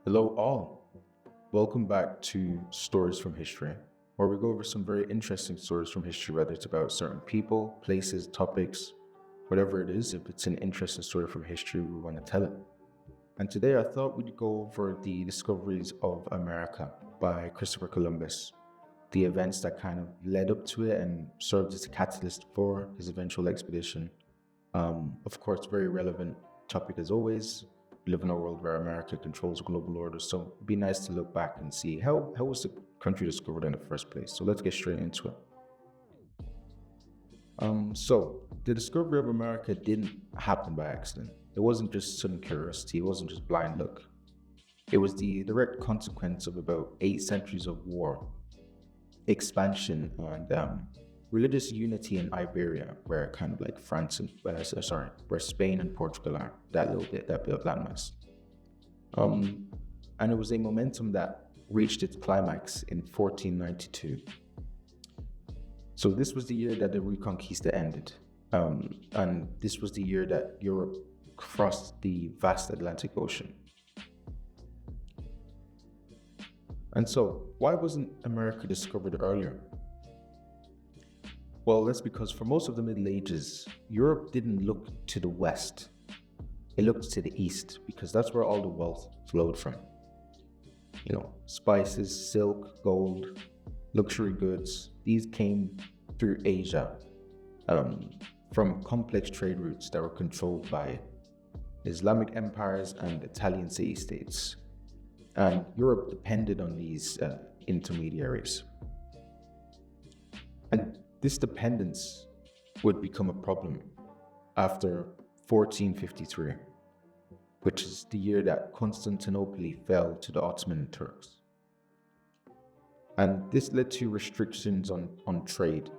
Hello, all. Welcome back to Stories from History, where we go over some very interesting stories from history, whether it's about certain people, places, topics, whatever it is. If it's an interesting story from history, we want to tell it. And today I thought we'd go over the discoveries of America by Christopher Columbus, the events that kind of led up to it and served as a catalyst for his eventual expedition. Of course, very relevant topic as always. We live in a world where America controls the global order, so it'd be nice to look back and see how was the country discovered in the first place. So let's get straight into it. So the discovery of America didn't happen by accident. It wasn't just sudden curiosity. It wasn't just blind luck. It was the direct consequence of about 8 centuries of war, expansion, and religious unity in Iberia, where kind of like France and where Spain and Portugal are. That little bit, that bit of landmass. And it was a momentum that reached its climax in 1492. So this was the year that the Reconquista ended, and this was the year that Europe crossed the vast Atlantic Ocean. And so, why wasn't America discovered earlier? Well, that's because for most of the Middle Ages, Europe didn't look to the west. It looked to the east because that's where all the wealth flowed from. Spices, silk, gold, luxury goods, these came through Asia from complex trade routes that were controlled by Islamic empires and Italian city-states. And Europe depended on these intermediaries. And this dependence would become a problem after 1453, which is the year that Constantinople fell to the Ottoman Turks. And this led to restrictions on trade,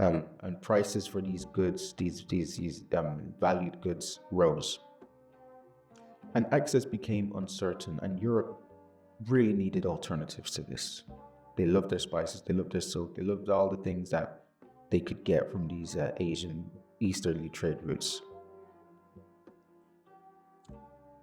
and prices for these goods, these valued goods, rose. And access became uncertain, and Europe really needed alternatives to this. They loved their spices, they loved their silk, they loved all the things that they could get from these Asian easterly trade routes.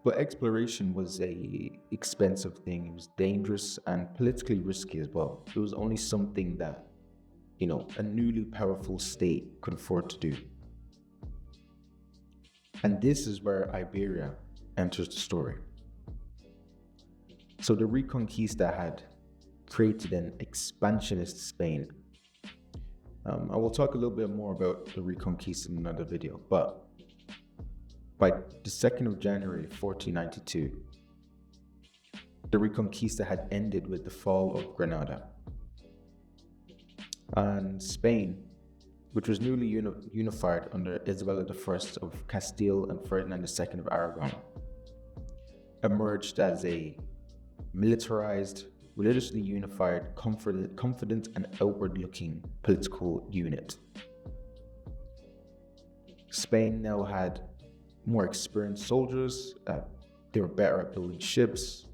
But exploration was a expensive thing. It was dangerous and politically risky as well. It was only something that, a newly powerful state could afford to do. And this is where Iberia enters the story. So the Reconquista had created an expansionist Spain. I will talk a little bit more about the Reconquista in another video, but by the 2nd of January 1492, the Reconquista had ended with the fall of Granada. And Spain, which was newly unified under Isabella I of Castile and Ferdinand II of Aragon, emerged as a militarized, religiously unified, confident and outward-looking political unit. Spain now had more experienced soldiers, they were better at building ships,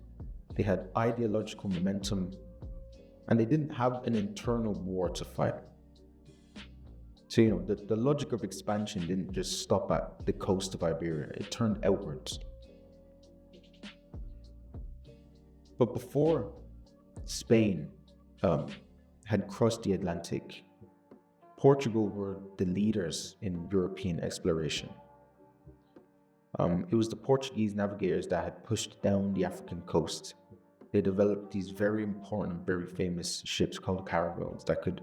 they had ideological momentum, and they didn't have an internal war to fight. So, the logic of expansion didn't just stop at the coast of Iberia, it turned outwards. But before Spain had crossed the Atlantic, Portugal were the leaders in European exploration. It was the Portuguese navigators that had pushed down the African coast. They developed these very important, very famous ships called caravels that could,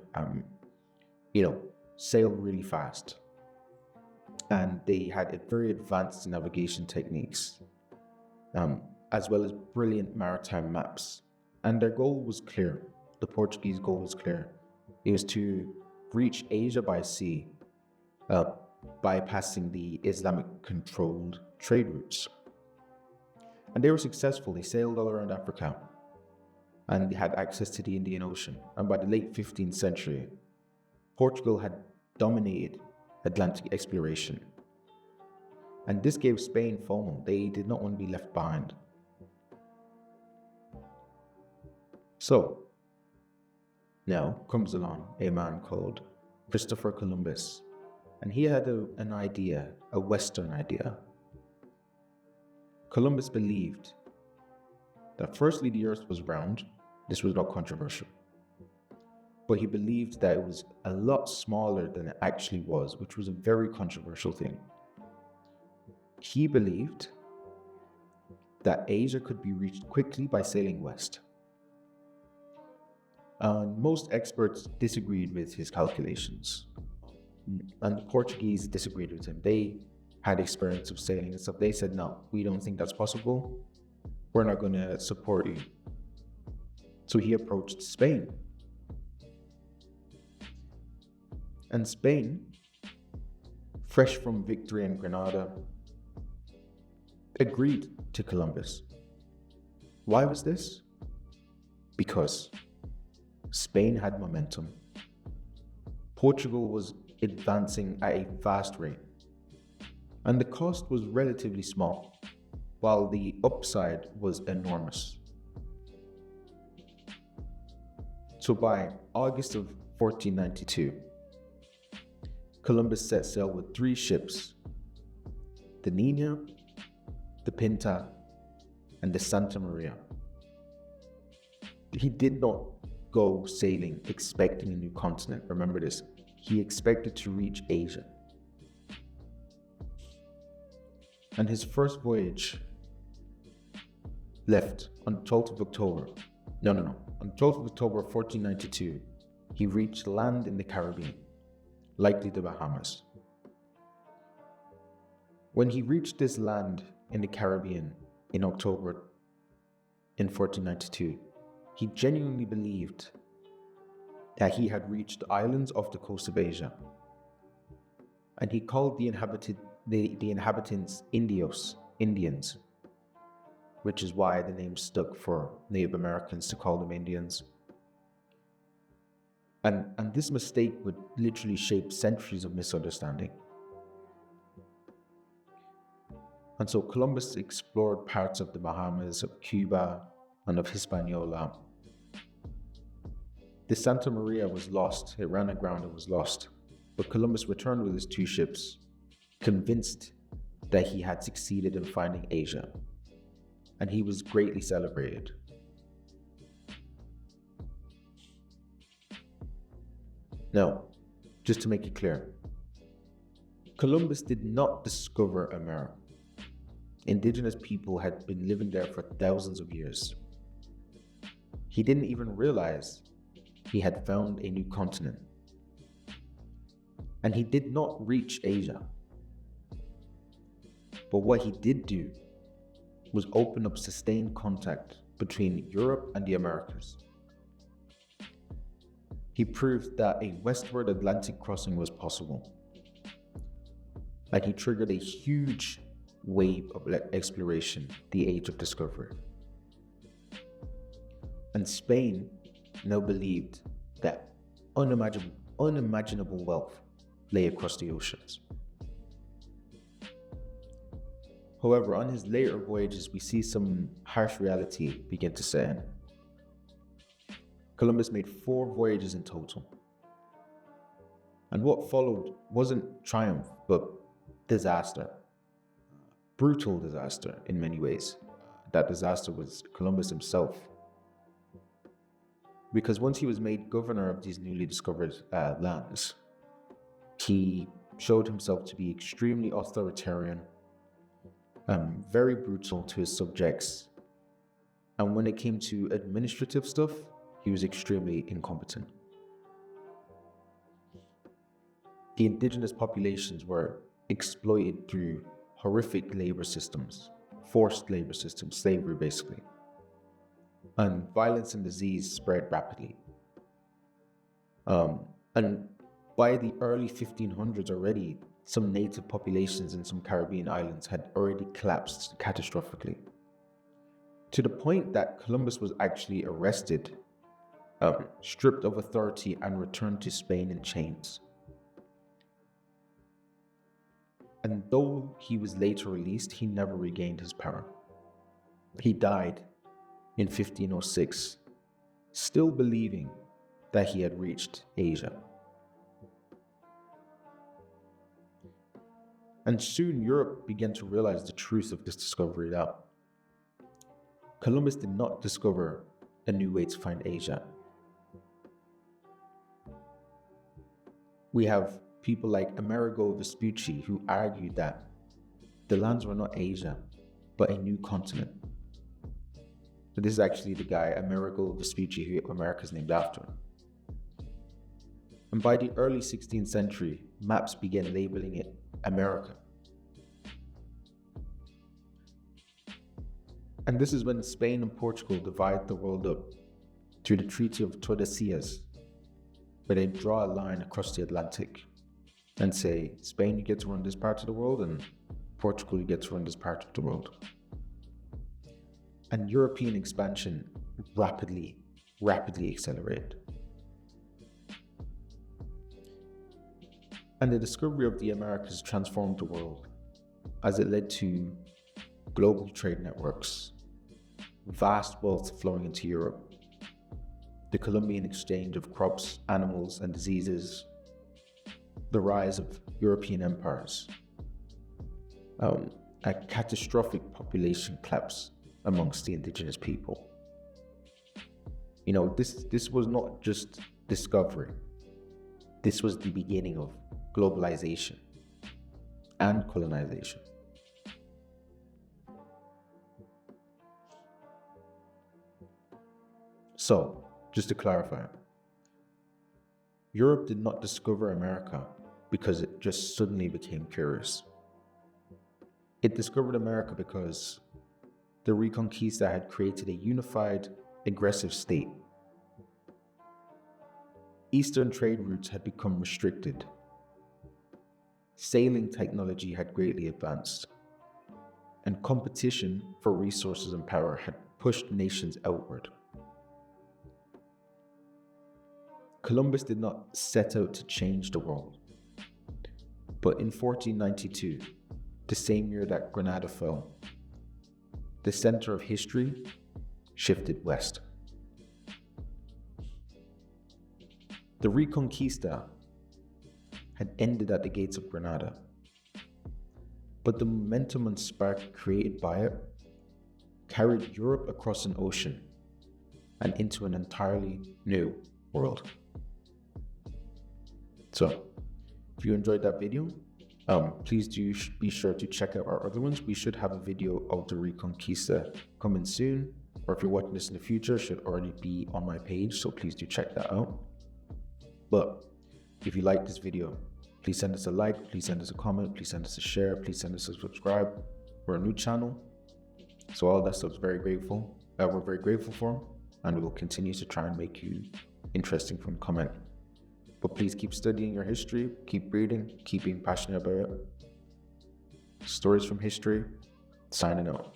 sail really fast. And they had very advanced navigation techniques, as well as brilliant maritime maps. And their goal was clear. The Portuguese goal was clear. It was to reach Asia by sea, bypassing the Islamic-controlled trade routes. And they were successful. They sailed all around Africa, and they had access to the Indian Ocean. And by the late 15th century, Portugal had dominated Atlantic exploration. And this gave Spain FOMO. They did not want to be left behind. So, now comes along a man called Christopher Columbus. And he had an idea, a Western idea. Columbus believed that firstly, the earth was round. This was not controversial. But he believed that it was a lot smaller than it actually was, which was a very controversial thing. He believed that Asia could be reached quickly by sailing west. Most experts disagreed with his calculations, and the Portuguese disagreed with him. They had experience of sailing and stuff. They said, no, we don't think that's possible. We're not going to support you. So he approached Spain. And Spain, fresh from victory in Granada, agreed to Columbus. Why was this? Because Spain had momentum. Portugal was advancing at a fast rate, and the cost was relatively small, while the upside was enormous. So by August of 1492, Columbus set sail with 3 ships: the Nina, the Pinta, and the Santa Maria. He did not go sailing expecting a new continent. Remember this. He expected to reach Asia. And his first voyage left on 12th of October. On 12th of October 1492, he reached land in the Caribbean, likely the Bahamas. When he reached this land in the Caribbean in October in 1492, he genuinely believed that he had reached the islands off the coast of Asia. And he called the inhabitants Indians, which is why the name stuck for Native Americans to call them Indians. And this mistake would literally shape centuries of misunderstanding. And so Columbus explored parts of the Bahamas, of Cuba, and of Hispaniola. The Santa Maria was lost. It ran aground and was lost. But Columbus returned with his 2 ships, convinced that he had succeeded in finding Asia. And he was greatly celebrated. Now, just to make it clear, Columbus did not discover America. Indigenous people had been living there for thousands of years. He didn't even realize he had found a new continent. And he did not reach Asia. But what he did do was open up sustained contact between Europe and the Americas. He proved that a westward Atlantic crossing was possible. And he triggered a huge wave of exploration, the Age of Discovery. And Spain now believed that unimaginable wealth lay across the oceans. However, on his later voyages, we see some harsh reality begin to set in. Columbus made 4 voyages in total. And what followed wasn't triumph, but disaster. Brutal disaster in many ways. That disaster was Columbus himself. Because once he was made governor of these newly discovered lands, he showed himself to be extremely authoritarian, very brutal to his subjects. And when it came to administrative stuff, he was extremely incompetent. The indigenous populations were exploited through horrific labor systems, forced labor systems, slavery basically. And violence and disease spread rapidly. And by the early 1500s already, some native populations in some Caribbean islands had already collapsed catastrophically. To the point that Columbus was actually arrested, stripped of authority, and returned to Spain in chains. And though he was later released, he never regained his power. He died in 1506, still believing that he had reached Asia. And soon Europe began to realize the truth of this discovery, that Columbus did not discover a new way to find Asia. We have people like Amerigo Vespucci who argued that the lands were not Asia, but a new continent. So this is actually the guy, Amerigo Vespucci, who America is named after. And by the early 16th century, maps began labeling it America. And this is when Spain and Portugal divide the world up through the Treaty of Tordesillas, where they draw a line across the Atlantic and say, Spain, you get to run this part of the world, and Portugal, you get to run this part of the world. And European expansion rapidly accelerated. And the discovery of the Americas transformed the world as it led to global trade networks, vast wealth flowing into Europe, the Columbian Exchange of crops, animals, and diseases, the rise of European empires, a catastrophic population collapse amongst the indigenous people. You know, this was not just discovery. This was the beginning of globalization and colonization. So, just to clarify, Europe did not discover America because it just suddenly became curious. It discovered America because the Reconquista had created a unified, aggressive state. Eastern trade routes had become restricted. Sailing technology had greatly advanced, and competition for resources and power had pushed nations outward. Columbus did not set out to change the world, but in 1492, the same year that Granada fell, the center of history shifted west. The Reconquista had ended at the gates of Granada, but the momentum and spark created by it carried Europe across an ocean and into an entirely new world. So, if you enjoyed that video, please do be sure to check out our other ones. We should have a video of the Reconquista coming soon, or if you're watching this in the future, it should already be on my page, so please do check that out. But if you like this video, please send us a like, please send us a comment, please send us a share, please send us a subscribe. We're a new channel, so all that stuff's we're very grateful for, and we will continue to try and make you interesting from the comment. But please keep studying your history, keep reading, keep being passionate about it. Stories from history, signing out.